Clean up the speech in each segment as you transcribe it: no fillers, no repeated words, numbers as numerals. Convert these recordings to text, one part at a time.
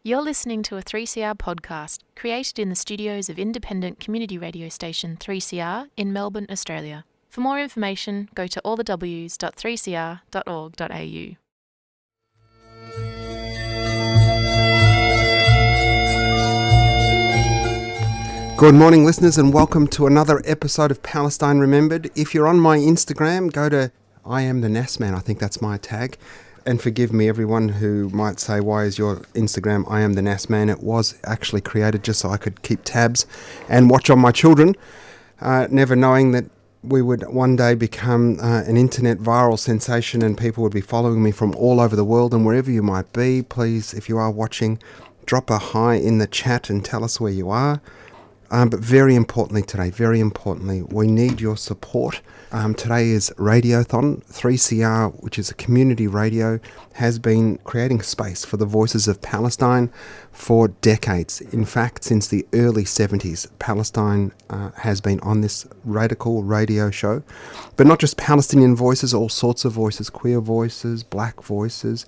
You're listening to a 3CR podcast created in the studios of independent community radio station 3CR in Melbourne, Australia. For more information, go to allthews.3cr.org.au. Good morning, listeners, and welcome to another episode of Palestine Remembered. If you're on my Instagram, go to I am the Nas Man. I think that's my tag. And forgive me, everyone who might say, why is your Instagram I am the Nas Man? It was actually created just so I could keep tabs and watch on my children, never knowing that we would one day become an internet viral sensation and people would be following me from all over the world. And wherever you might be, please, if you are watching, drop a hi in the chat and tell us where you are. But very importantly today, we need your support. Today is Radiothon. 3CR, which is a community radio, has been creating space for the voices of Palestine for decades. In fact, since the early 70s, Palestine has been on this radical radio show. But not just Palestinian voices, all sorts of voices, queer voices, black voices,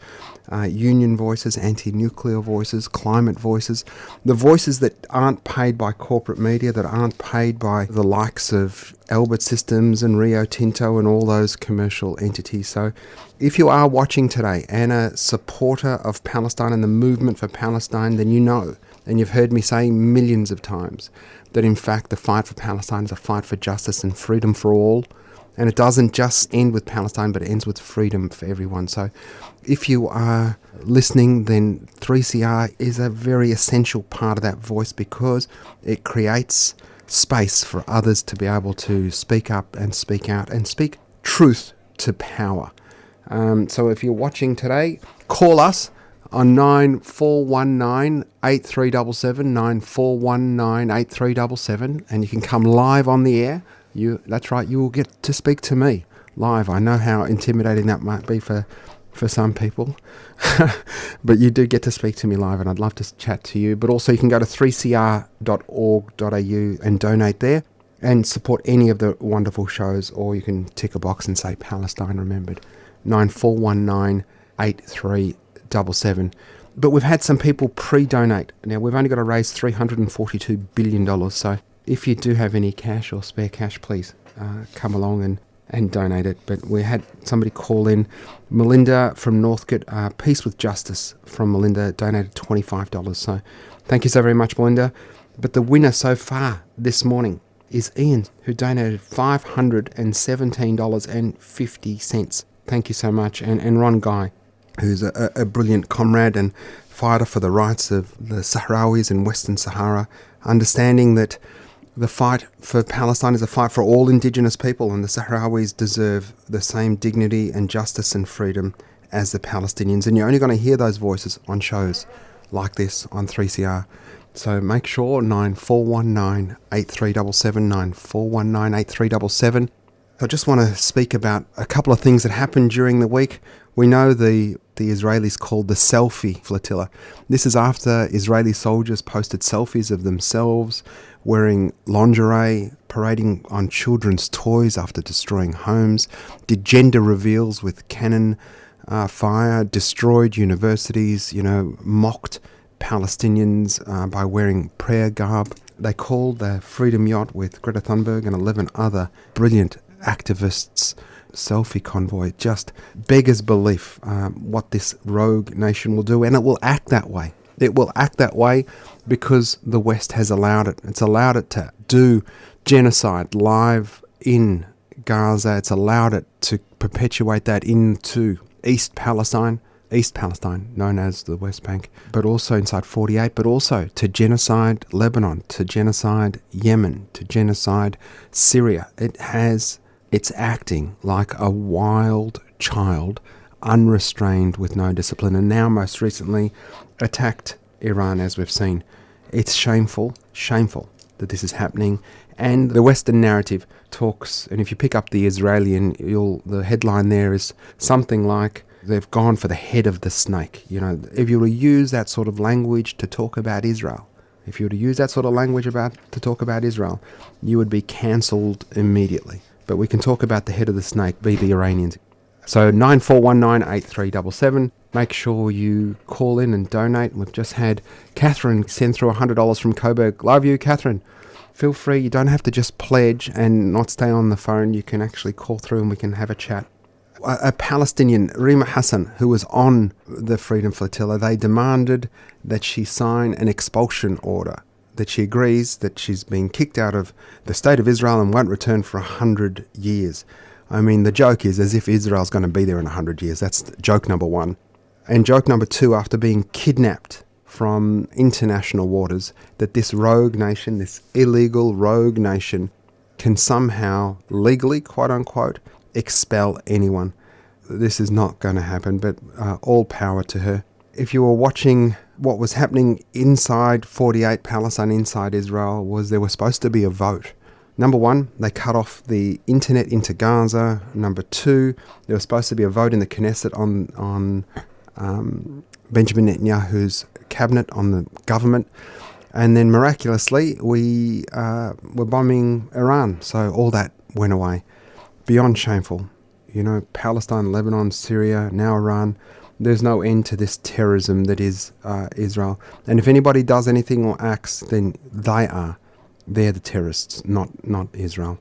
union voices, anti-nuclear voices, climate voices, the voices that aren't paid by corporate media, that aren't paid by the likes of Albert Systems and Rio Tinto and all those commercial entities. So if you are watching today and a supporter of Palestine and the movement for Palestine, then you know, and you've heard me say millions of times, that in fact the fight for Palestine is a fight for justice and freedom for all. And it doesn't just end with Palestine, but it ends with freedom for everyone. So if you are listening, then 3CR is a very essential part of that voice because it creates space for others to be able to speak up and speak out and speak truth to power. So if you're watching today, call us on 9419 8377, 9419 8377, and you can come live on the air. That's right, you will get to speak to me live. I know how intimidating that might be for some people, but you do get to speak to me live, and I'd love to chat to you. But also you can go to 3cr.org.au and donate there and support any of the wonderful shows, or you can tick a box and say Palestine Remembered, 9419 8377. But we've had some people pre-donate. Now, we've only got to raise $342 billion, so if you do have any cash or spare cash, please come along and donate it. But we had somebody call in, Melinda from Northcote, Peace with Justice from Melinda, donated $25. So thank you so very much, Melinda. But the winner so far this morning is Ian, who donated $517.50. Thank you so much. And Ron Guy, who's a brilliant comrade and fighter for the rights of the Sahrawis in Western Sahara, understanding that the fight for Palestine is a fight for all Indigenous people, and the Sahrawis deserve the same dignity and justice and freedom as the Palestinians. And you're only going to hear those voices on shows like this on 3CR. So make sure 9419 8377, 9419 8377. I just want to speak about a couple of things that happened during the week. We know the Israelis called the selfie flotilla. This is after Israeli soldiers posted selfies of themselves wearing lingerie, parading on children's toys after destroying homes, did gender reveals with cannon fire, destroyed universities, mocked Palestinians by wearing prayer garb. They called the Freedom Yacht with Greta Thunberg and 11 other brilliant activists selfie convoy. Just beggars belief what this rogue nation will do, and it will act that way. It will act that way because the West has allowed it. It's allowed it to do genocide live in Gaza. It's allowed it to perpetuate that into East Palestine, known as the West Bank, but also inside 48, but also to genocide Lebanon, to genocide Yemen, to genocide Syria. It's acting like a wild child, unrestrained with no discipline, and now most recently attacked Iran, as we've seen. It's shameful that this is happening. And the Western narrative talks, and if you pick up the Israeli, the headline there is something like, they've gone for the head of the snake. If you were to use that sort of language to talk about Israel, you would be cancelled immediately. But we can talk about the head of the snake, be the Iranians. So 9419 8377. make sure you call in and donate. We've just had Catherine send through $100 from Coburg. Love you, Catherine. Feel free. You don't have to just pledge and not stay on the phone. You can actually call through and we can have a chat. A Palestinian, Rima Hassan, who was on the Freedom Flotilla, they demanded that she sign an expulsion order, that she agrees that she's been kicked out of the state of Israel and won't return for 100 years. I mean, the joke is as if Israel's going to be there in 100 years. That's joke number one. And joke number two, after being kidnapped from international waters, that this rogue nation, this illegal rogue nation, can somehow legally, quote unquote, expel anyone. This is not going to happen, but all power to her. If you were watching what was happening inside 48 Palestine, inside Israel, was there was supposed to be a vote. Number one, they cut off the internet into Gaza. Number two, there was supposed to be a vote in the Knesset on Benjamin Netanyahu's cabinet, on the government. And then miraculously, we were bombing Iran. So all that went away. Beyond shameful. You know, Palestine, Lebanon, Syria, now Iran. There's no end to this terrorism that is Israel. And if anybody does anything or acts, then they're the terrorists, not Israel.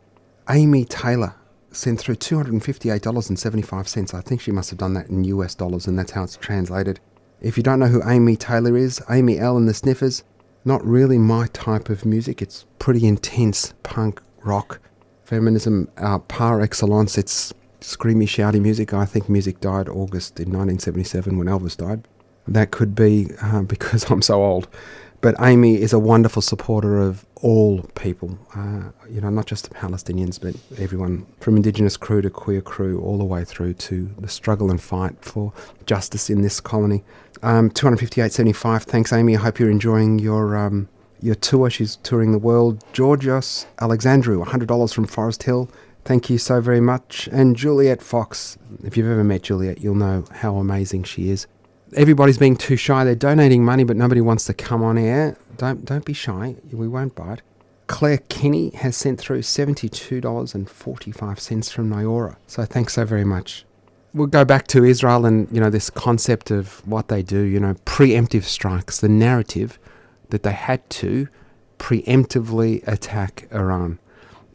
Amy Taylor sent through $258.75. I think she must have done that in US dollars, and that's how it's translated. If you don't know who Amy Taylor is, Amy L and the Sniffers, not really my type of music. It's pretty intense punk rock. Feminism par excellence. It's screamy, shouty music. I think music died August in 1977 when Elvis died. That could be because I'm so old. But Amy is a wonderful supporter of all people, not just the Palestinians, but everyone from Indigenous crew to queer crew, all the way through to the struggle and fight for justice in this colony. $258.75. Thanks, Amy. I hope you're enjoying your tour. She's touring the world. Georgios Alexandru, $100 from Forest Hill. Thank you so very much. And Juliet Fox, if you've ever met Juliet, you'll know how amazing she is. Everybody's being too shy. They're donating money, but nobody wants to come on air. Don't be shy. We won't bite. Claire Kenny has sent through $72.45 from Nyora. So thanks so very much. We'll go back to Israel and, this concept of what they do, preemptive strikes, the narrative that they had to preemptively attack Iran.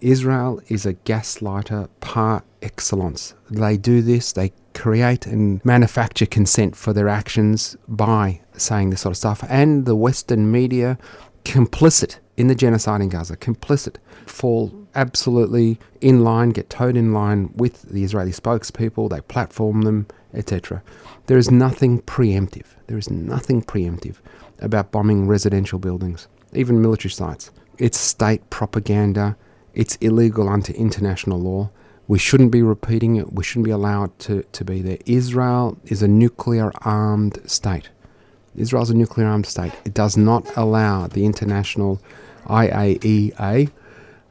Israel is a gaslighter par excellence. They do this, they create and manufacture consent for their actions by saying this sort of stuff. And the Western media, complicit in the genocide in Gaza, complicit, fall absolutely in line, get towed in line with the Israeli spokespeople, they platform them, etc. There is nothing preemptive. There is nothing preemptive about bombing residential buildings, even military sites. It's state propaganda. It's illegal under international law. We shouldn't be repeating it. We shouldn't be allowed to be there. Israel is a nuclear-armed state. Israel's a nuclear-armed state. It does not allow the international IAEA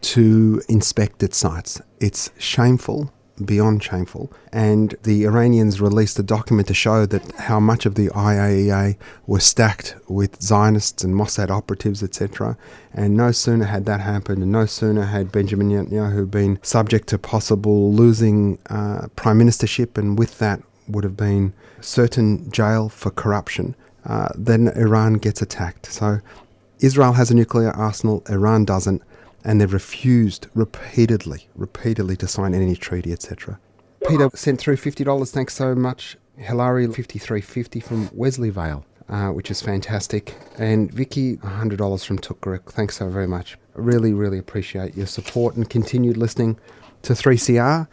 to inspect its sites. It's shameful, beyond shameful. And the Iranians released a document to show that how much of the IAEA was stacked with Zionists and Mossad operatives, etc. And no sooner had that happened, and no sooner had Benjamin Netanyahu been subject to possible losing prime ministership, and with that would have been certain jail for corruption, then Iran gets attacked. So Israel has a nuclear arsenal, Iran doesn't. And they've refused repeatedly to sign any treaty, etc. Peter sent through $50. Thanks so much. Hilary, $53.50 from Wesley Vale, which is fantastic. And Vicky, $100 from Tukkaruk. Thanks so very much. I really, really appreciate your support and continued listening to 3CR.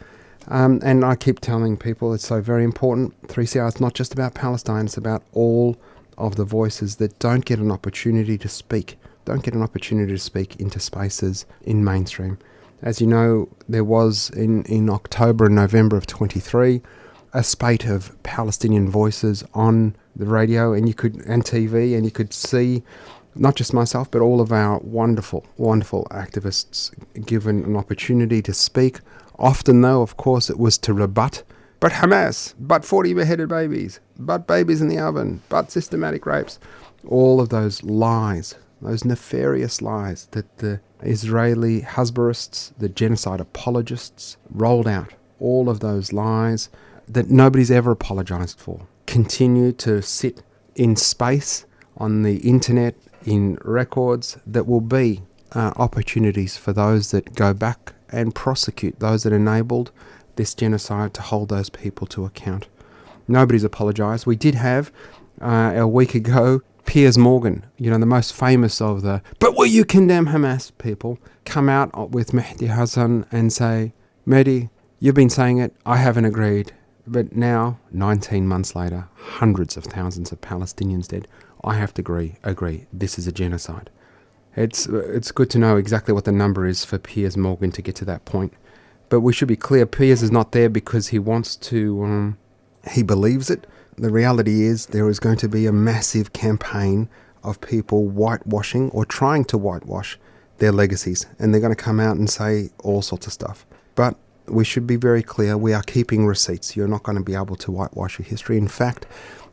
And I keep telling people it's so very important. 3CR is not just about Palestine. It's about all of the voices that don't get an opportunity to speak. Don't get an opportunity to speak into spaces in mainstream. As you know, there was in October and November of 23 a spate of Palestinian voices on the radio and TV, and you could see not just myself but all of our wonderful, wonderful activists given an opportunity to speak. Often, though, of course, it was to rebut. But Hamas, but 40 beheaded babies, but babies in the oven, but systematic rapes. All of those lies, those nefarious lies that the Israeli Hasbarists, the genocide apologists, rolled out. All of those lies that nobody's ever apologized for. continue to sit in space, on the internet, in records, that will be opportunities for those that go back and prosecute those that enabled this genocide, to hold those people to account. Nobody's apologised. We did have, a week ago, Piers Morgan, the most famous of the, but will you condemn Hamas people, come out with Mehdi Hassan and say, Mehdi, you've been saying it, I haven't agreed. But now, 19 months later, hundreds of thousands of Palestinians dead. I have to agree, this is a genocide. It's good to know exactly what the number is for Piers Morgan to get to that point. But we should be clear, Piers is not there because he wants to, he believes it. The reality is there is going to be a massive campaign of people whitewashing or trying to whitewash their legacies. And they're going to come out and say all sorts of stuff. But we should be very clear, we are keeping receipts. You're not going to be able to whitewash your history. In fact,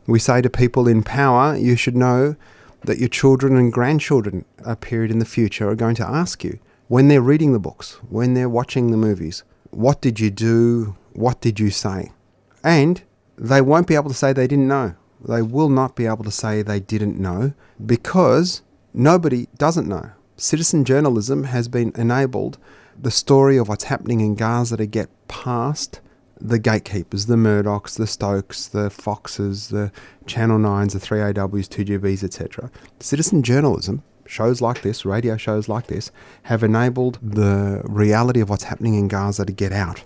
we say to people in power, you should know that your children and grandchildren, a period in the future, are going to ask you, when they're reading the books, when they're watching the movies, what did you do? What did you say? And they won't be able to say they didn't know. They will not be able to say they didn't know, because nobody doesn't know. Citizen journalism has been enabled. The story of what's happening in Gaza to get past the gatekeepers, the Murdochs, the Stokes, the Foxes, the Channel 9s, the 3AWs, 2GBs, etc. Citizen journalism, shows like this, radio shows like this, have enabled the reality of what's happening in Gaza to get out.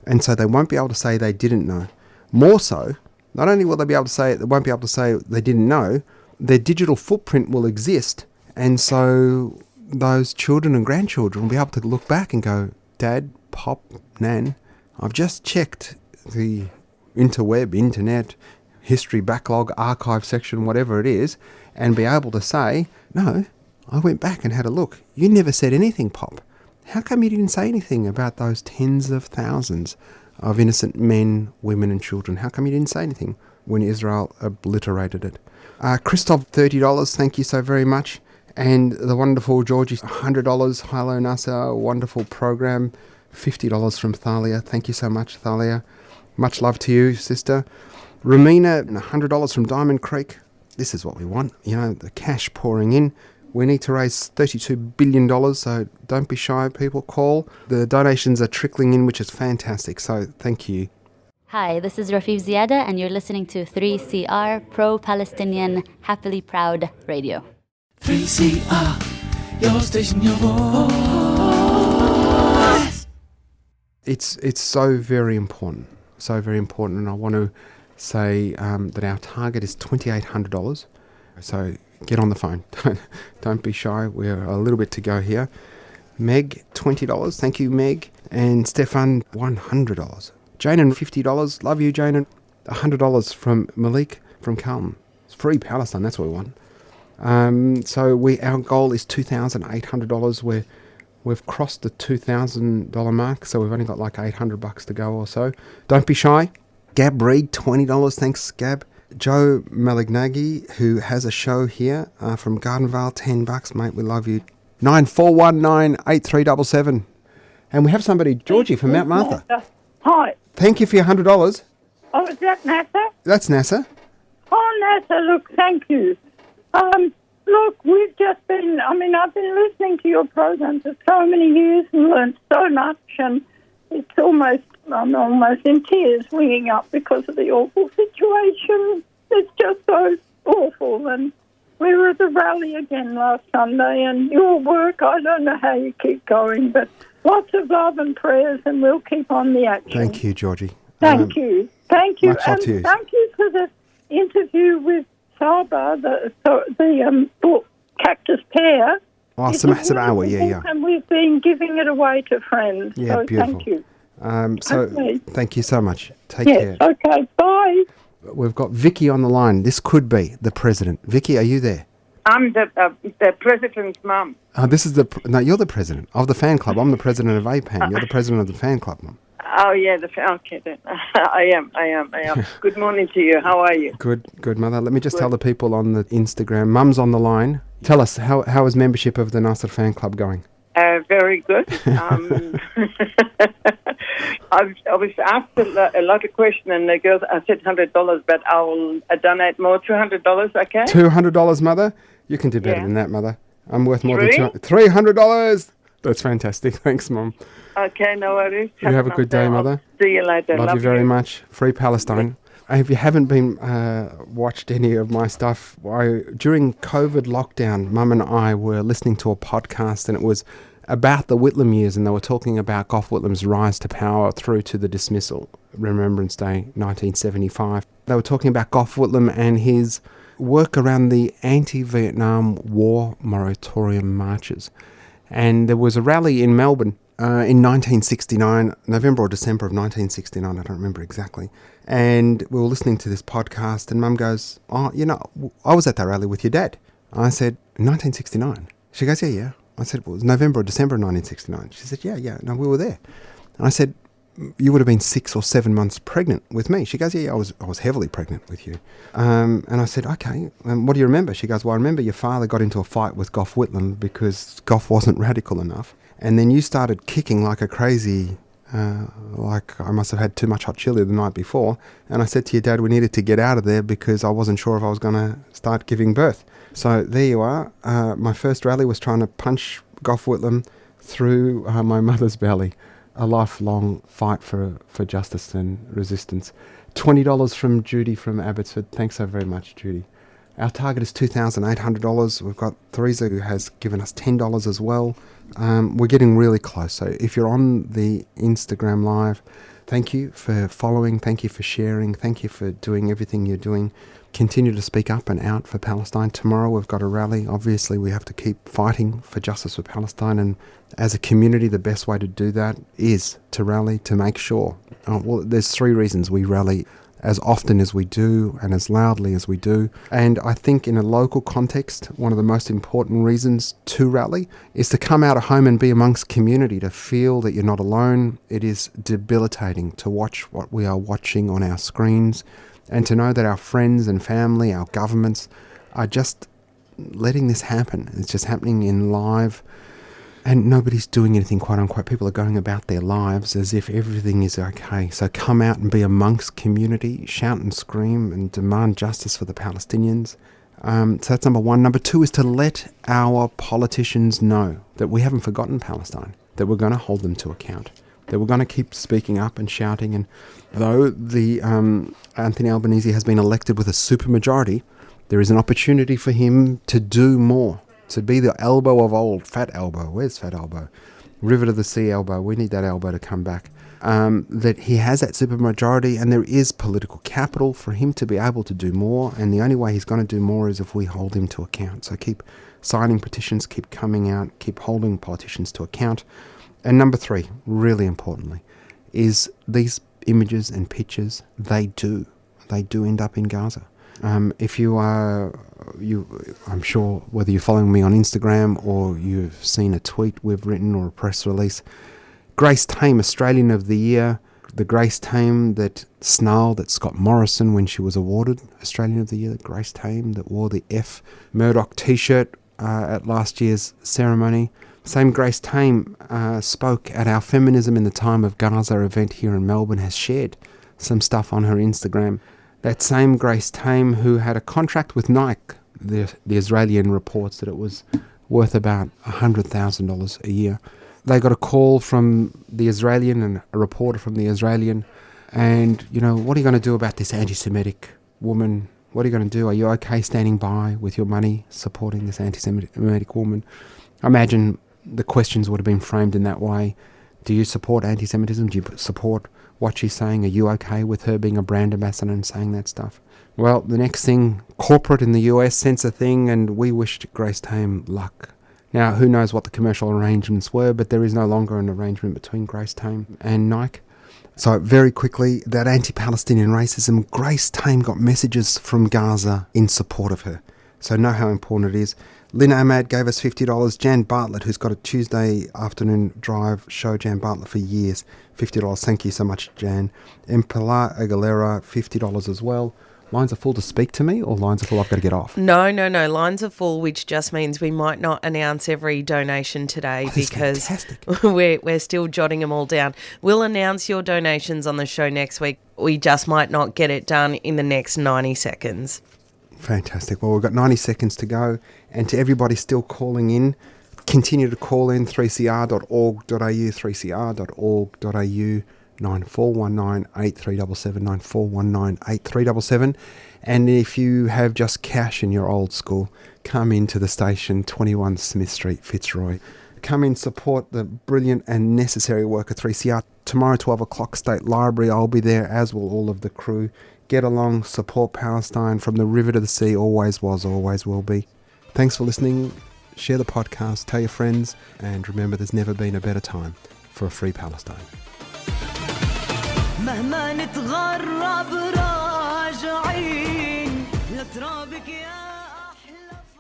And so they won't be able to say they didn't know. More so, not only will they be able to say it, they won't be able to say they didn't know, their digital footprint will exist. And so those children and grandchildren will be able to look back and go, Dad, Pop, Nan, I've just checked the internet, history backlog, archive section, whatever it is, and be able to say, no, I went back and had a look. You never said anything, Pop. How come you didn't say anything about those tens of thousands of innocent men, women and children? How come you didn't say anything when Israel obliterated it? Christoph, $30, thank you so very much. And the wonderful Georgie, $100. Hello, NASA, wonderful program. $50 from Thalia. Thank you so much, Thalia. Much love to you, sister. Ramina, $100 from Diamond Creek. This is what we want. The cash pouring in. We need to raise $32 billion, so don't be shy, people. Call. The donations are trickling in, which is fantastic, so thank you. Hi, this is Rafif Ziada, and you're listening to 3CR, pro-Palestinian, happily proud radio. 3CR, your station, your voice. It's so very important, and I want to say that our target is $2,800. So get on the phone. Don't be shy. We're a little bit to go here. Meg, $20. Thank you, Meg. And Stefan, $100. Janan, $50. Love you, Janan. $100 from Malik from Carlton. It's free Palestine. That's what we want. So our goal is $2,800. We've crossed the $2,000 mark, so we've only got like $800 to go or so. Don't be shy. Gab Reed, $20. Thanks, Gab. Joe Malignaggi, who has a show here from Gardenvale, $10, mate. We love you. 94198377. And we have somebody, Georgie from Mount Martha. Hi. Thank you for your $100. Oh, is that NASA? That's NASA. Oh, NASA, look, thank you. Look, we've just been, I've been listening to your program for so many years and learned so much, and I'm almost in tears winging up because of the awful situation. It's just so awful, and we were at the rally again last Sunday, and your work, I don't know how you keep going, but lots of love and prayers, and we'll keep on the action. Thank you, Georgie. Thank you. Thank you. Much love And to you. thank you for the interview with Saba, the book Cactus Pear. Oh, It's a Samawa, wonderful yeah. book, and we've been giving it away to friends. Yeah, so beautiful. thank you. Okay. Thank you so much. Take Yes, care. okay, bye. We've got Vicky on the line. This could be the president. Vicky, are you there? I'm the president's mum. This is you're the president of the fan club. I'm the president of APAN. You're the president of the fan club, Mum. Oh, yeah, okay then. I am. Good morning to you. How are you? Good, Mother. Let me just tell the people on the Instagram. Mum's on the line. Tell us, how is membership of the Nasser fan club going? Very good. I was asked a lot of questions, and the girls, I said $100, but I'll donate more, $200, okay? $200, Mother? You can do better than that, Mother. I'm worth more than $300. That's fantastic. Thanks, Mum. Okay, no worries. You have a good day, Mother. See you later. Love you very much. Free Palestine. If you haven't been watched any of my stuff, during COVID lockdown, Mum and I were listening to a podcast, and it was about the Whitlam years, and they were talking about Gough Whitlam's rise to power through to the dismissal, Remembrance Day 1975. They were talking about Gough Whitlam and his work around the anti-Vietnam War moratorium marches. And there was a rally in Melbourne in 1969, November or December of 1969, I don't remember exactly. And we were listening to this podcast, and Mum goes, "Oh, I was at that rally with your dad." I said, "1969?" She goes, Yeah. I said, "Well, it was November or December of 1969. She said, Yeah, no, we were there." And I said, "You would have been 6 or 7 months pregnant with me." She goes, Yeah, I was heavily pregnant with you. And I said, "Okay, what do you remember?" She goes, "Well, I remember your father got into a fight with Gough Whitlam because Gough wasn't radical enough. And then you started kicking like a crazy, like I must have had too much hot chili the night before. And I said to your dad, we needed to get out of there because I wasn't sure if I was going to start giving birth." So there you are. My first rally was trying to punch Gough Whitlam through my mother's belly. A lifelong fight for justice and resistance. $20 from Judy from Abbotsford. Thanks so very much, Judy. Our target is $2,800. We've got Theresa who has given us $10 as well. We're getting really close. So if you're on the Instagram Live, thank you for following. Thank you for sharing. Thank you for doing everything you're doing. Continue to speak up and out for Palestine. Tomorrow we've got a rally. Obviously we have to keep fighting for justice for Palestine, and as a community the best way to do that is to rally to make sure. There's 3 reasons we rally as often as we do and as loudly as we do. And I think in a local context, one of the most important reasons to rally is to come out of home and be amongst community, to feel that you're not alone. It is debilitating to watch what we are watching on our screens, and to know that our friends and family, our governments are just letting this happen. It's just happening in live, and nobody's doing anything, quote unquote. People are going about their lives as if everything is okay. So come out and be amongst community, shout and scream and demand justice for the Palestinians. So that's number 1. Number 2 is to let our politicians know that we haven't forgotten Palestine, that we're going to hold them to account, that we're going to keep speaking up and shouting. And though the Anthony Albanese has been elected with a supermajority, there is an opportunity for him to do more, to be the elbow of old. Fat elbow. Where's Fat elbow? River to the sea elbow. We need that elbow to come back. That he has that supermajority, and there is political capital for him to be able to do more. And the only way he's going to do more is if we hold him to account. So keep signing petitions, keep coming out, keep holding politicians to account. And number 3, really importantly, is these images and pictures, they do end up in Gaza. If you are, I'm sure whether you're following me on Instagram or you've seen a tweet we've written or a press release, Grace Tame, Australian of the Year, the Grace Tame that snarled at Scott Morrison when she was awarded Australian of the Year, Grace Tame that wore the F Murdoch t-shirt at last year's ceremony. Same Grace Tame spoke at our Feminism in the Time of Gaza event here in Melbourne, has shared some stuff on her Instagram. That same Grace Tame who had a contract with Nike, the Israeli reports that it was worth about $100,000 a year. They got a call from the Israeli and a reporter from the Israeli, and, what are you going to do about this anti-Semitic woman? What are you going to do? Are you okay standing by with your money supporting this anti-Semitic woman? I imagine the questions would have been framed in that way. Do you support anti-Semitism? Do you support what she's saying? Are you okay with her being a brand ambassador and saying that stuff? Well, the next thing, corporate in the US sense a thing, and we wished Grace Tame luck. Now, who knows what the commercial arrangements were, but there is no longer an arrangement between Grace Tame and Nike. So very quickly, that anti-Palestinian racism, Grace Tame got messages from Gaza in support of her. So know how important it is. Lynn Ahmad gave us $50. Jan Bartlett, who's got a Tuesday afternoon drive show, Jan Bartlett for years, $50. Thank you so much, Jan. And Pilar Aguilera, $50 as well. lines are full to speak to me, or lines are full I've got to get off? No. Lines are full, which just means we might not announce every donation today because we're still jotting them all down. We'll announce your donations on the show next week. We just might not get it done in the next 90 seconds. Fantastic. Well, we've got 90 seconds to go. And to everybody still calling in, continue to call in 3cr.org.au, 3cr.org.au, 9419 8377, 9419 8377. And if you have just cash in your old school, come into the station, 21 Smith Street, Fitzroy. Come in, support the brilliant and necessary work of 3CR. Tomorrow, 12 o'clock, State Library. I'll be there, as will all of the crew. Get along, support Palestine from the river to the sea. Always was, always will be. Thanks for listening. Share the podcast, tell your friends, and remember, there's never been a better time for a free Palestine.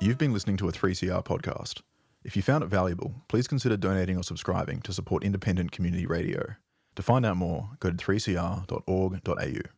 You've been listening to a 3CR podcast. If you found it valuable, please consider donating or subscribing to support independent community radio. To find out more, go to 3cr.org.au.